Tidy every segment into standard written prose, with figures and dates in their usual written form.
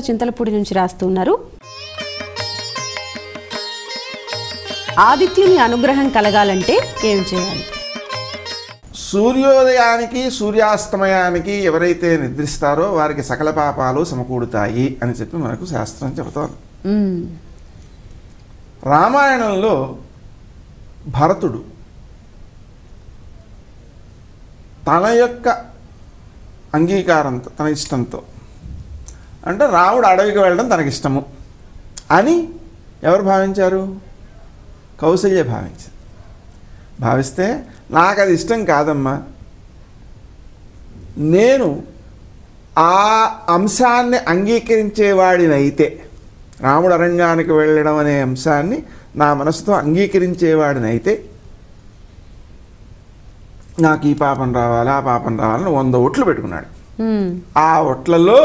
చింతలపూడి నుంచి రాస్తున్నారు. ఆదిత్యుని అనుగ్రహం కలగాలంటే ఏం చేయాలి? సూర్యోదయానికి సూర్యాస్తమయానికి ఎవరైతే నిద్రిస్తారో వారికి సకల పాపాలు సమకూడుతాయి అని చెప్పి మనకు శాస్త్రం చెబుతోంది. రామాయణంలో భరతుడు తన యొక్క అంగీకారంతో, తన ఇష్టంతో, అంటే రాముడు అడవికి వెళ్ళడం తనకిష్టము అని ఎవరు భావించారు? కౌసల్య భావించారు. భావిస్తే నాకు అది ఇష్టం కాదమ్మా, నేను ఆ అంశాన్ని అంగీకరించేవాడినైతే, రాముడు అరణ్యానికి వెళ్ళడం అనే అంశాన్ని నా మనసుతో అంగీకరించేవాడినైతే నాకు ఈ పాపం రావాలి, ఆ పాపం రావాలని 100 ఒట్లు పెట్టుకున్నాడు. ఆ ఒట్లలో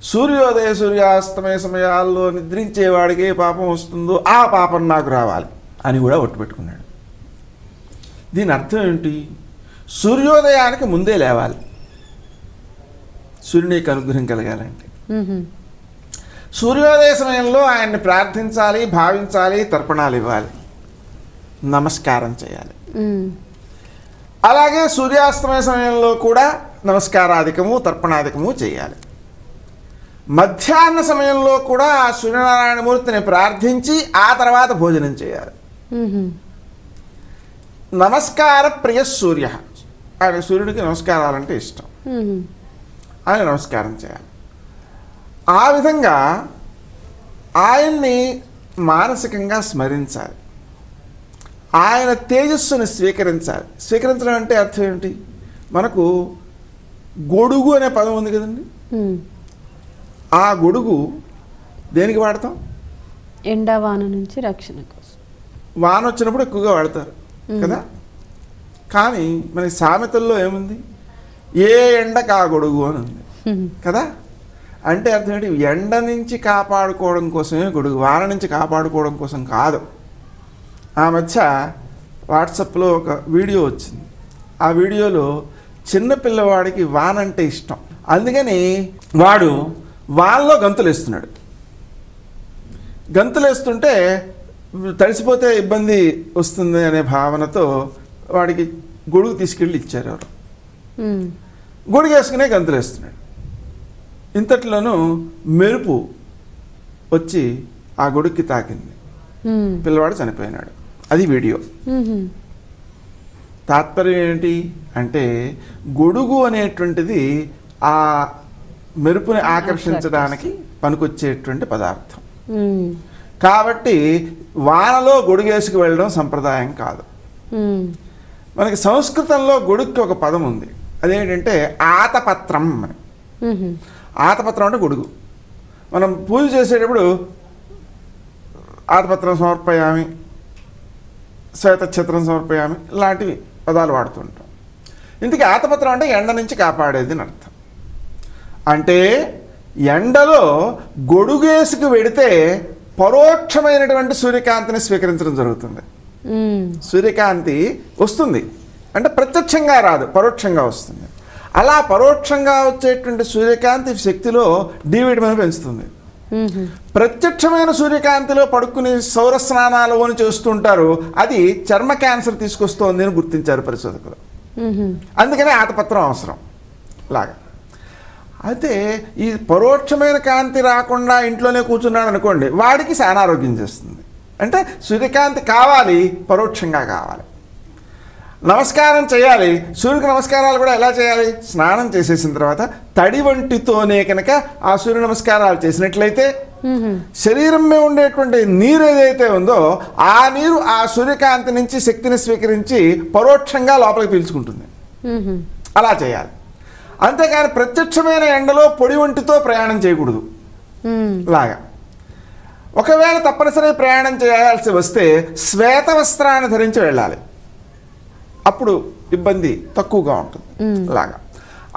సూర్యోదయ సూర్యాస్తమయ సమయాల్లో నిద్రించేవాడికి ఏ పాపం వస్తుందో ఆ పాపం నాకు రావాలి అని కూడా ఒట్టు పెట్టుకున్నాడు. దీని అర్థం ఏంటి? సూర్యోదయానికి ముందే లేవాలి సూర్యునికి అనుగ్రహం కలగాలంటే. సూర్యోదయ సమయంలో ఆయన్ని ప్రార్థించాలి, భావించాలి, తర్పణాలు ఇవ్వాలి, నమస్కారం చేయాలి. అలాగే సూర్యాస్తమయ సమయంలో కూడా నమస్కారాధికము, తర్పణాధికము చేయాలి. మధ్యాహ్న సమయంలో కూడా ఆ సూర్యనారాయణమూర్తిని ప్రార్థించి ఆ తర్వాత భోజనం చేయాలి. నమస్కార ప్రియ సూర్య, ఆయన సూర్యుడికి నమస్కారాలంటే ఇష్టం, ఆయన నమస్కారం చేయాలి. ఆ విధంగా ఆయన్ని మానసికంగా స్మరించాలి, ఆయన తేజస్సుని స్వీకరించాలి. స్వీకరించడం అంటే అర్థం ఏంటి? మనకు గొడుగు అనే పదం ఉంది కదండి, ఆ గొడుగు దేనికి వాడతాం? ఎండ వాన నుంచి రక్షణ కోసం. వాన వచ్చినప్పుడు ఎక్కువగా వాడతారు కదా. కానీ మనకి సామెతల్లో ఏముంది? ఏ ఎండకు ఆ గొడుగు అని ఉంది కదా. అంటే అర్థం ఏంటి? ఎండ నుంచి కాపాడుకోవడం కోసమే గొడుగు, వాన నుంచి కాపాడుకోవడం కోసం కాదు. ఆ మధ్య వాట్సాప్లో ఒక వీడియో వచ్చింది. ఆ వీడియోలో చిన్న పిల్లవాడికి వాన అంటే ఇష్టం, అందుకని వాడు వానలో గంతులు వేస్తున్నాడు. గంతులు వేస్తుంటే తడిసిపోతే ఇబ్బంది వస్తుంది అనే భావనతో వాడికి గొడుగు తీసుకెళ్ళి ఇచ్చారు ఎవరు. గొడుగు వేసుకునే గంతులు వేస్తున్నాడు. ఇంతట్లోనూ మెరుపు వచ్చి ఆ గొడుగుకి తాకింది, పిల్లవాడు చనిపోయినాడు. అది వీడియో. తాత్పర్యం ఏంటి అంటే, గొడుగు అనేటువంటిది ఆ మెరుపుని ఆకర్షించడానికి పనికొచ్చేటువంటి పదార్థం. కాబట్టి వానలో గొడుగేసుకు వెళ్ళడం సంప్రదాయం కాదు. మనకి సంస్కృతంలో గొడుగుకి ఒక పదం ఉంది, అదేంటంటే ఆతపత్రం అని. ఆతపత్రం అంటే గొడుగు. మనం పూజ చేసేటప్పుడు ఆతపత్రం సమర్పయామి, శ్వేతఛత్రం సమర్పయామి ఇలాంటివి పదాలు వాడుతుంటాం. ఇందుకే ఆతపత్రం అంటే ఎండ నుంచి కాపాడేది అని అర్థం. అంటే ఎండలో గొడుగేసుకు వెడితే పరోక్షమైనటువంటి సూర్యకాంతిని స్వీకరించడం జరుగుతుంది. సూర్యకాంతి వస్తుంది అంటే ప్రత్యక్షంగా రాదు, పరోక్షంగా వస్తుంది. అలా పరోక్షంగా వచ్చేటువంటి సూర్యకాంతి శక్తిలో డి విటమిన్ పెంచుతుంది. ప్రత్యక్షమైన సూర్యకాంతిలో పడుకుని సౌర స్నానాలు అని చేస్తుంటారు, అది చర్మ క్యాన్సర్ తీసుకొస్తోంది అని గుర్తించారు పరిశోధకులు. అందుకనే ఆతపత్రం అవసరం లాగా. అయితే ఈ పరోక్షమైన కాంతి రాకుండా ఇంట్లోనే కూర్చున్నాడు అనుకోండి, వాడికి అనారోగ్యం చేస్తుంది. అంటే సూర్యకాంతి కావాలి, పరోక్షంగా కావాలి. నమస్కారం చేయాలి, సూర్యుడికి నమస్కారాలు కూడా ఎలా చేయాలి? స్నానం చేసేసిన తర్వాత తడి వంటితోనే కనుక ఆ సూర్య నమస్కారాలు చేసినట్లయితే శరీరం మీద ఉండేటువంటి నీరు ఏదైతే ఉందో ఆ నీరు ఆ సూర్యకాంతి నుంచి శక్తిని స్వీకరించి పరోక్షంగా లోపలికి పీల్చుకుంటుంది. అలా చేయాలి. అంతేకాని ప్రత్యక్షమైన ఎండలో పొడి వంటితో ప్రయాణం చేయకూడదు లాగా. ఒకవేళ తప్పనిసరి ప్రయాణం చేయాల్సి వస్తే శ్వేత వస్త్రాన్ని ధరించి వెళ్ళాలి, అప్పుడు ఇబ్బంది తక్కువగా ఉంటుంది లాగా.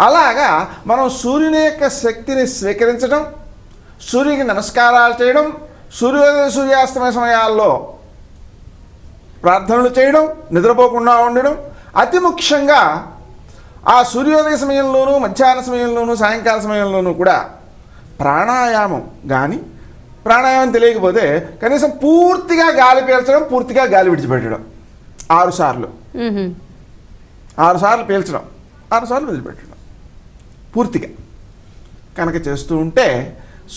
అలాగా మనం సూర్యుని యొక్క శక్తిని స్వీకరించడం, సూర్యునికి నమస్కారాలు చేయడం, సూర్యోదయ సూర్యాస్తమయ సమయాల్లో ప్రార్థనలు చేయడం, నిద్రపోకుండా ఉండడం, అతి ముఖ్యంగా ఆ సూర్యోదయ సమయంలోనూ, మధ్యాహ్న సమయంలోనూ, సాయంకాల సమయంలోనూ కూడా ప్రాణాయామం కానీ ప్రాణాయామం తెలియకపోతే కనీసం పూర్తిగా గాలి పీల్చడం, పూర్తిగా గాలి విడిచిపెట్టడం 6 సార్లు. 6 సార్లు పీల్చడం, 6 సార్లు వదిలిపెట్టడం పూర్తిగా కనుక చేస్తూ ఉంటే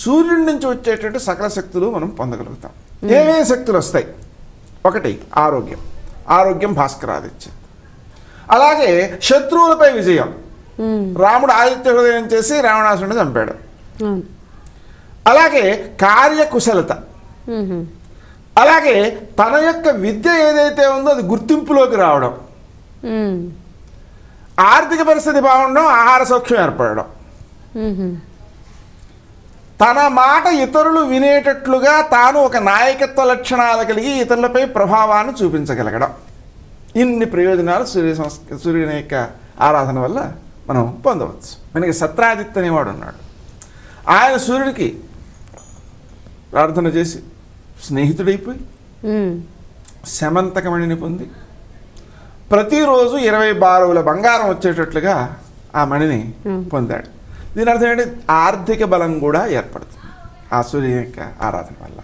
సూర్యుడి నుంచి వచ్చేటువంటి సకల శక్తులు మనం పొందగలుగుతాం. ఏమేమి శక్తులు వస్తాయి? 1 ఆరోగ్యం. ఆరోగ్యం భాస్కరాదిత్యం. అలాగే శత్రువులపై విజయం. రాముడు ఆదిత్య హృదయం చేసి రావణాసురుడిని చంపాడు. అలాగే కార్యకుశలత. అలాగే తన యొక్క విద్య ఏదైతే ఉందో అది గుర్తింపులోకి రావడం. ఆర్థిక పరిస్థితి బాగుండడం, ఆహార సౌఖ్యం ఏర్పడడం. తన మాట ఇతరులు వినేటట్లుగా తాను ఒక నాయకత్వ లక్షణాలు కలిగి ఇతరులపై ప్రభావాన్ని చూపించగలగడం. ఇన్ని ప్రయోజనాలు సూర్యుని యొక్క ఆరాధన వల్ల మనం పొందవచ్చు. మనకి సత్రాజిత్ అనేవాడు ఉన్నాడు. ఆయన సూర్యుడికి ప్రార్థన చేసి స్నేహితుడైపోయి శమంతకమణిని పొంది ప్రతిరోజు 20 బారుల బంగారం వచ్చేటట్లుగా ఆ మణిని పొందాడు. దీని అర్థం ఏంటి? ఆర్థిక బలం కూడా ఏర్పడుతుంది ఆ సూర్యుని యొక్క ఆరాధన వల్ల.